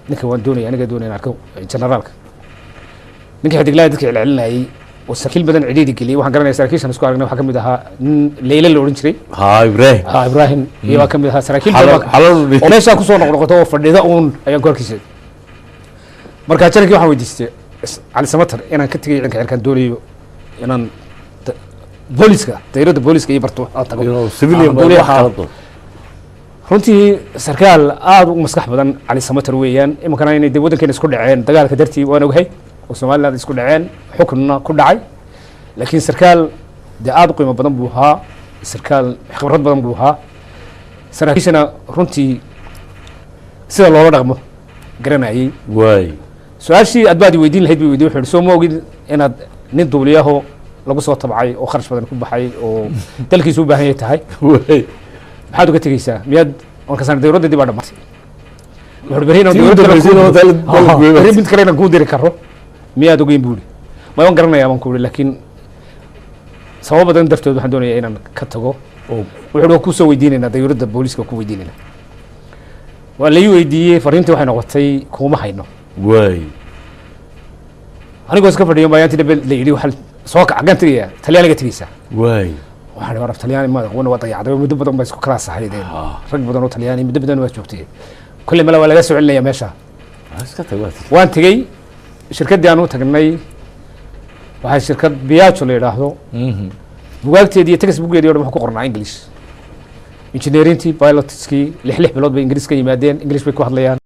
ninka waan doonaya aniga doonaya arko generaalka ninka xidiglaa dadka celcelinayay oo saraakiil badan cidhiidhi geliyay waxaan garanaya saraakiishan isku aragnay waxaa ka mid ahaa nin Leyle la odhan jiray Ibrahim iyo waa ka mid ahaa saraakiil badan oo meesha ku soo noqnoqoto oo fadhida uun ayaan korkiisa marka jarkii waxaan weydiistay Ali Samatar inaan ka tagay ciidanka cirkaan doonayo inaan booliska dayradda booliska iyo barto tago civilian runtii sarkaal aad u maskax badan Ali Samatar weeyaan imankana inay waddankeena isku dhaceen dagaalka dartii waan ogahay oo Soomaaliland isku dhaceen xukunna ku dhacay laakiin sarkaal aad u qiimo badan buu ahaa sarkaal khibrad badan buu ahaa saraakiishana runtii sida loola dhaqmo garanayay waay su-aashii aad baad weydiin lahayd bay weydiin wuxuu soo ma ogid inaad nin duuliyaho lagu soo tabcay oo kharash badan ku baxay oo dalkiisu u baahan yahay tahay maxaad uga tegaysaa miyaad markaasaan dawladda dib aa dhamaatay wuxuu beri mid kale inaan kuu diri karo miyaad ogeyn buuri ma waan garanayaa baan ku uri laakiin sabab badan dartood waxaan doonayaa inaan ka tago wuxuu waa kusoo weydiinaynaa dawladda booliiska ku weydiinaynaa waa la ii weydiiyey fariintii waxay noqotay kuma hayno waay anigoo iska fadhiyo maayaantii dambe la yidhi waxaa soo kaca gaan tegayaa talyaaniga tegaysaa waay waxaan war talyaani ma wana waa dayacday muddo badan baa isku kala sahaydeen rag badan oo talyaani muddo badan waa joogtay kulle mala waa laga soo celinaya meesha waan tegey shirkaddii aan u tagnay waxay shirkad Biagio la yidhaahdo bugaagteedii iyo textbookgeedii oo dhan wax ku qornaa English engineerintii pilotskii 6 bilood bay Ingiriis ka yimaadeen English bay ku hadlayaan